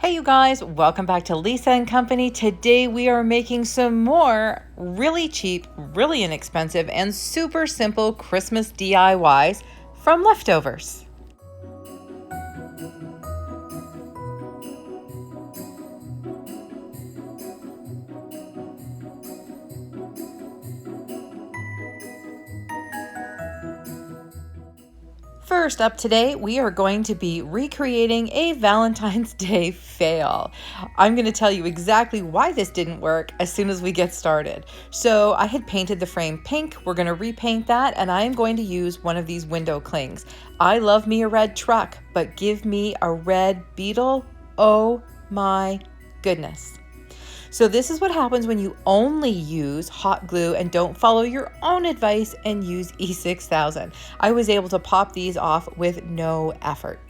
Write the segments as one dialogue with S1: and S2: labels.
S1: Hey you guys, welcome back to Lisa and Company. Today we are making some more really cheap, really inexpensive, and super simple Christmas DIYs from leftovers. First up today, we are going to be recreating a Valentine's Day fail. I'm going to tell you exactly why this didn't work as soon as we get started. So I had painted the frame pink. We're going to repaint that, and I am going to use one of these window clings. I love me a red truck, but give me a red beetle. Oh my goodness. So this is what happens when you only use hot glue and don't follow your own advice and use E6000. I was able to pop these off with no effort.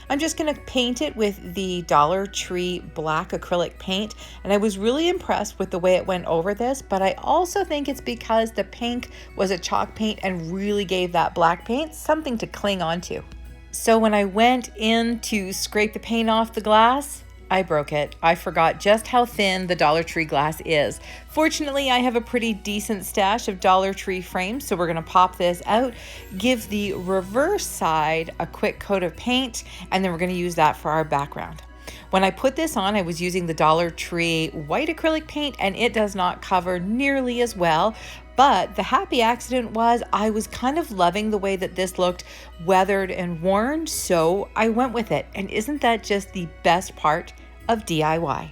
S1: I'm just going to paint it with the Dollar Tree black acrylic paint, and I was really impressed with the way it went over this, but I also think it's because the pink was a chalk paint and really gave that black paint something to cling onto. So when I went in to scrape the paint off the glass, I broke it. I forgot just how thin the Dollar Tree glass is. Fortunately, I have a pretty decent stash of Dollar Tree frames, so we're gonna pop this out, give the reverse side a quick coat of paint, and then we're gonna use that for our background. When I put this on, I was using the Dollar Tree white acrylic paint, and it does not cover nearly as well. But the happy accident was I was kind of loving the way that this looked weathered and worn, so I went with it. And isn't that just the best part of DIY?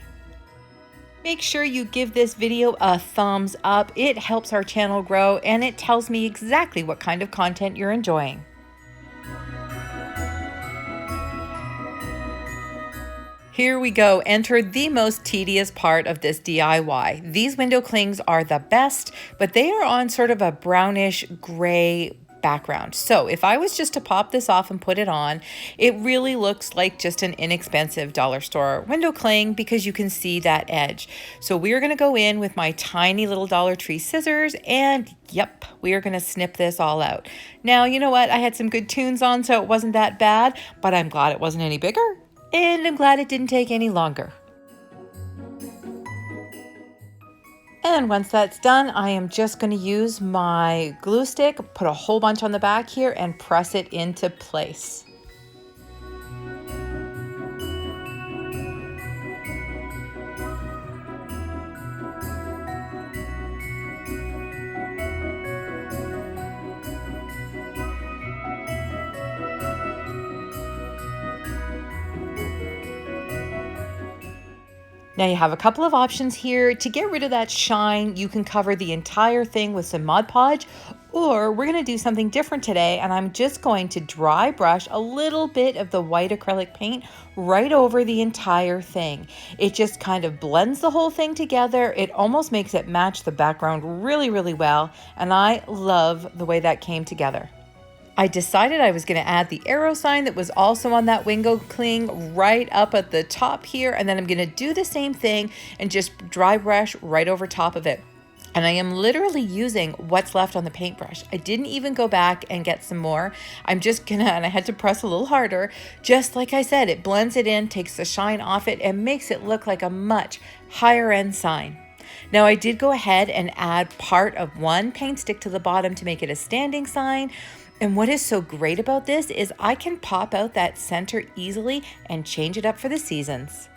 S1: Make sure you give this video a thumbs up. It helps our channel grow, and it tells me exactly what kind of content you're enjoying. Here we go. Enter the most tedious part of this DIY. These window clings are the best, but they are on sort of a brownish gray background. So if I was just to pop this off and put it on, it really looks like just an inexpensive dollar store window cling because you can see that edge. So we're going to go in with my tiny little Dollar Tree scissors and yep, we are going to snip this all out. Now, you know what? I had some good tunes on, so it wasn't that bad, but I'm glad it wasn't any bigger. And I'm glad it didn't take any longer. And once that's done, I am just going to use my glue stick, put a whole bunch on the back here, and press it into place. Now you have a couple of options here. To get rid of that shine, you can cover the entire thing with some Mod Podge, or we're gonna do something different today, and I'm just going to dry brush a little bit of the white acrylic paint right over the entire thing. It just kind of blends the whole thing together. It almost makes it match the background really, really well, and I love the way that came together. I decided I was going to add the arrow sign that was also on that window cling right up at the top here, and then I'm going to do the same thing and just dry brush right over top of it. And I am literally using what's left on the paintbrush. I didn't even go back and get some more. I'm just gonna, and I had to press a little harder, just like I said, it blends it in, takes the shine off it, and makes it look like a much higher end sign. Now I did go ahead and add part of one paint stick to the bottom to make it a standing sign. And what is so great about this is I can pop out that center easily and change it up for the seasons.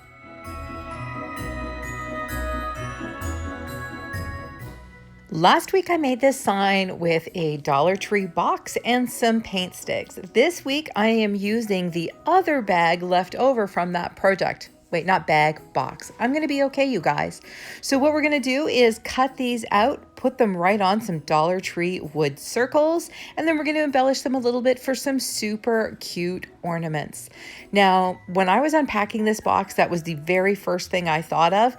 S1: Last week I made this sign with a Dollar Tree box and some paint sticks. This week I am using the other bag left over from that project. Wait, not bag, box. I'm gonna be okay, you guys. So what we're gonna do is cut these out, put them right on some Dollar Tree wood circles, and then we're gonna embellish them a little bit for some super cute ornaments. Now, when I was unpacking this box, that was the very first thing I thought of.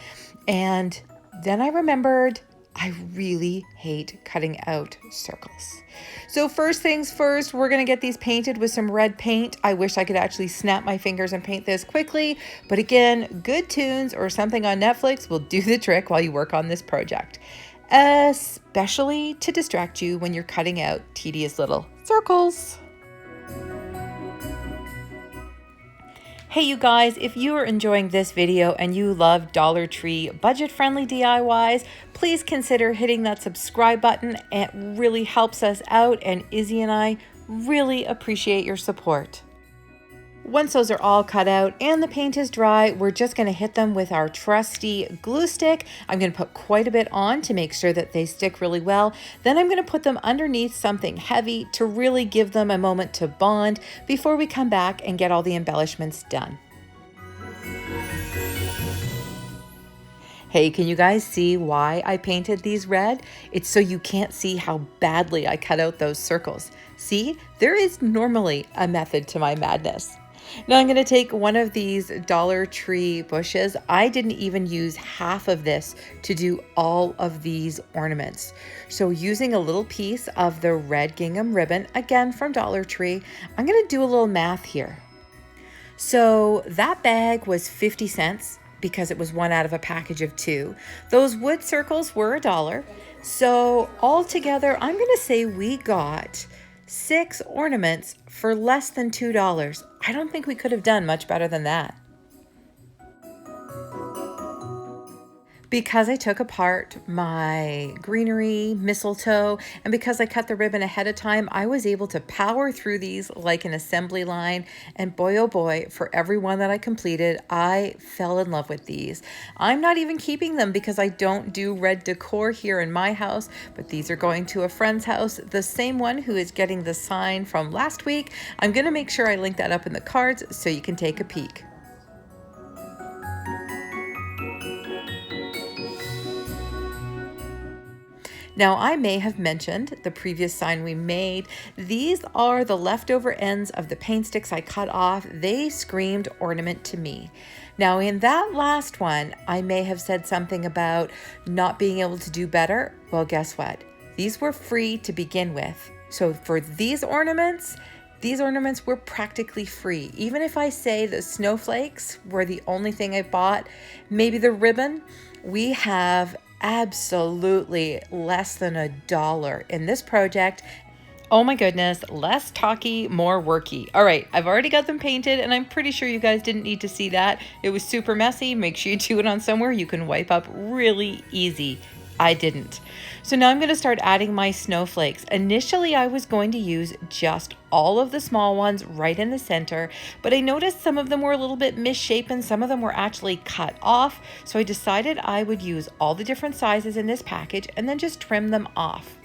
S1: And then I remembered I really hate cutting out circles. So first things first, we're gonna get these painted with some red paint. I wish I could actually snap my fingers and paint this quickly, but again, good tunes or something on Netflix will do the trick while you work on this project, especially to distract you when you're cutting out tedious little circles. Hey you guys, if you are enjoying this video and you love Dollar Tree budget-friendly DIYs, please consider hitting that subscribe button. It really helps us out, and Izzy and I really appreciate your support. Once those are all cut out and the paint is dry, we're just going to hit them with our trusty glue stick. I'm going to put quite a bit on to make sure that they stick really well. Then I'm going to put them underneath something heavy to really give them a moment to bond before we come back and get all the embellishments done. Hey, can you guys see why I painted these red? It's so you can't see how badly I cut out those circles. See, there is normally a method to my madness. Now I'm going to take one of these Dollar Tree bushes. I didn't even use half of this to do all of these ornaments. So using a little piece of the red gingham ribbon, again from Dollar Tree, I'm going to do a little math here. So that bag was 50 cents because it was one out of a package of 2. Those wood circles were $1. So altogether, I'm going to say we got 6 ornaments for less than $2. I don't think we could have done much better than that. Because I took apart my greenery, mistletoe, and because I cut the ribbon ahead of time, I was able to power through these like an assembly line. And boy, oh boy, for every one that I completed, I fell in love with these. I'm not even keeping them because I don't do red decor here in my house, but these are going to a friend's house, the same one who is getting the sign from last week. I'm gonna make sure I link that up in the cards so you can take a peek. Now, I may have mentioned the previous sign we made. These are the leftover ends of the paint sticks I cut off. They screamed ornament to me. Now, in that last one, I may have said something about not being able to do better. Well, guess what? These were free to begin with. So for these ornaments were practically free. Even if I say the snowflakes were the only thing I bought, maybe the ribbon, we have absolutely less than $1 in this project. Oh my goodness, less talky, more worky. All right, I've already got them painted and I'm pretty sure you guys didn't need to see that. It was super messy. Make sure you do it on somewhere you can wipe up really easy. I didn't. So now I'm going to start adding my snowflakes. Initially, I was going to use just all of the small ones right in the center, but I noticed some of them were a little bit misshapen. Some of them were actually cut off. So I decided I would use all the different sizes in this package and then just trim them off.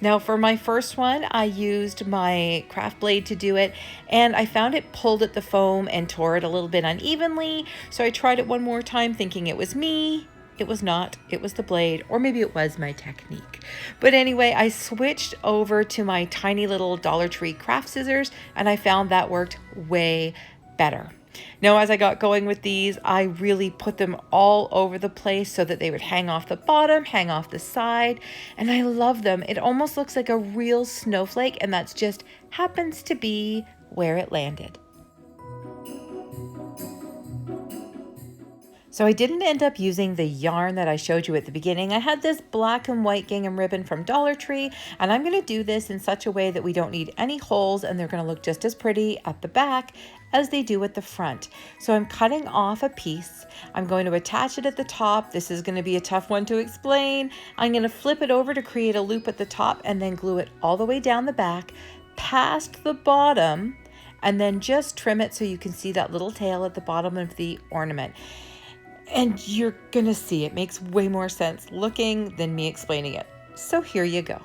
S1: Now for my first one, I used my craft blade to do it, and I found it pulled at the foam and tore it a little bit unevenly. So I tried it one more time thinking it was me. It was not, it was the blade, or maybe it was my technique. But anyway, I switched over to my tiny little Dollar Tree craft scissors, and I found that worked way better. Now, as I got going with these, I really put them all over the place so that they would hang off the bottom, hang off the side, and I love them. It almost looks like a real snowflake, and that's just happens to be where it landed. So I didn't end up using the yarn that I showed you at the beginning. I had this black and white gingham ribbon from Dollar Tree, and I'm going to do this in such a way that we don't need any holes, and they're going to look just as pretty at the back as they do at the front. So I'm cutting off a piece. I'm going to attach it at the top. This is going to be a tough one to explain. I'm going to flip it over to create a loop at the top and then glue it all the way down the back, past the bottom, and then just trim it so you can see that little tail at the bottom of the ornament. And you're gonna see it makes way more sense looking than me explaining it. So here you go.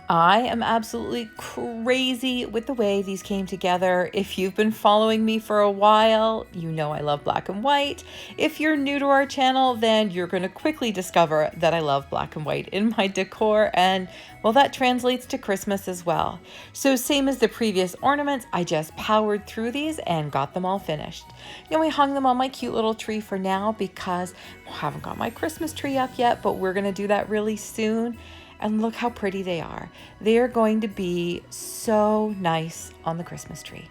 S1: I am absolutely crazy with the way these came together. If you've been following me for a while, you know I love black and white. If you're new to our channel, then you're going to quickly discover that I love black and white in my decor, and well, that translates to Christmas as well. So same as the previous ornaments, I just powered through these and got them all finished. You know, I hung them on my cute little tree for now because I haven't got my Christmas tree up yet, but we're going to do that really soon. And look how pretty they are. They are going to be so nice on the Christmas tree.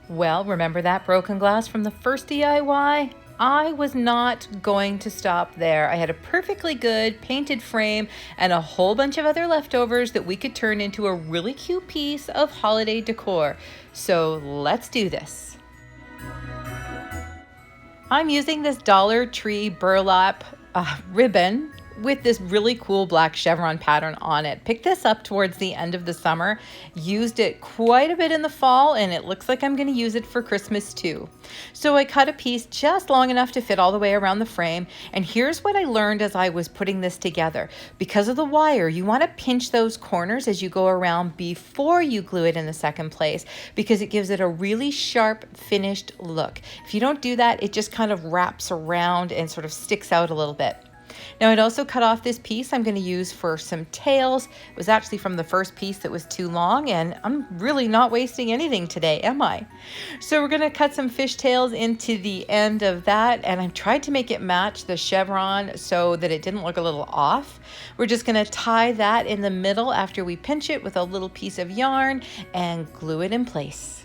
S1: Well, remember that broken glass from the first DIY? I was not going to stop there. I had a perfectly good painted frame and a whole bunch of other leftovers that we could turn into a really cute piece of holiday decor. So let's do this. I'm using this Dollar Tree burlap ribbon with this really cool black chevron pattern on it. Picked this up towards the end of the summer, used it quite a bit in the fall, and it looks like I'm going to use it for Christmas too. So I cut a piece just long enough to fit all the way around the frame, and here's what I learned as I was putting this together. Because of the wire, you want to pinch those corners as you go around before you glue it in the second place, because it gives it a really sharp finished look. If you don't do that, it just kind of wraps around and sort of sticks out a little bit. Now I'd also cut off this piece I'm going to use for some tails. It was actually from the first piece that was too long, and I'm really not wasting anything today, am I? So we're going to cut some fish tails into the end of that, and I've tried to make it match the chevron so that it didn't look a little off. We're just going to tie that in the middle after we pinch it with a little piece of yarn and glue it in place.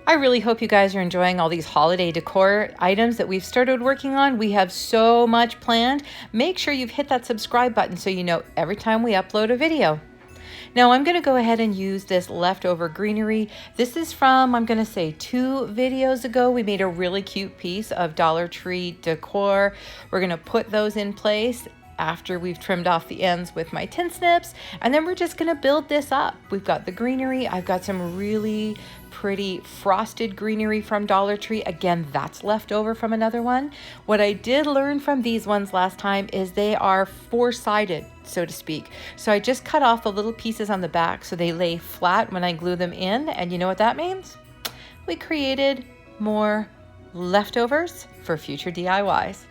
S1: I really hope you guys are enjoying all these holiday decor items that we've started working on. We have so much planned. Make sure you've hit that subscribe button so you know every time we upload a video. Now I'm going to go ahead and use this leftover greenery. This is from, I'm going to say 2 videos ago. We made a really cute piece of Dollar Tree decor. We're going to put those in place after we've trimmed off the ends with my tin snips, and then we're just going to build this up. We've got the greenery. I've got some really pretty frosted greenery from Dollar Tree. Again, that's left over from another one. What I did learn from these ones last time is they are 4-sided, so to speak. So I just cut off the little pieces on the back so they lay flat when I glue them in. And you know what that means? We created more leftovers for future DIYs.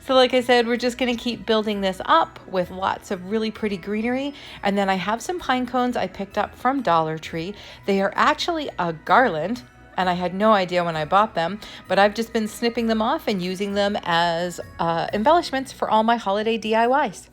S1: So like I said, we're just going to keep building this up with lots of really pretty greenery. And then I have some pine cones I picked up from Dollar Tree. They are actually a garland, and I had no idea when I bought them, but I've just been snipping them off and using them as embellishments for all my holiday DIYs.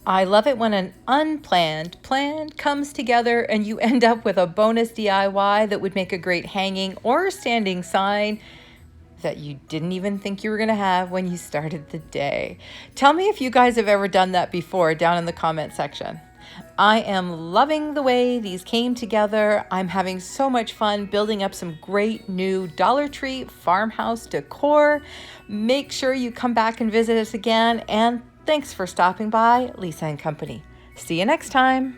S1: I love it when an unplanned plan comes together and you end up with a bonus DIY that would make a great hanging or standing sign that you didn't even think you were going to have when you started the day. Tell me if you guys have ever done that before down in the comment section. I am loving the way these came together. I'm having so much fun building up some great new Dollar Tree farmhouse decor. Make sure you come back and visit us again, and thanks for stopping by, Lisa & Company. See you next time.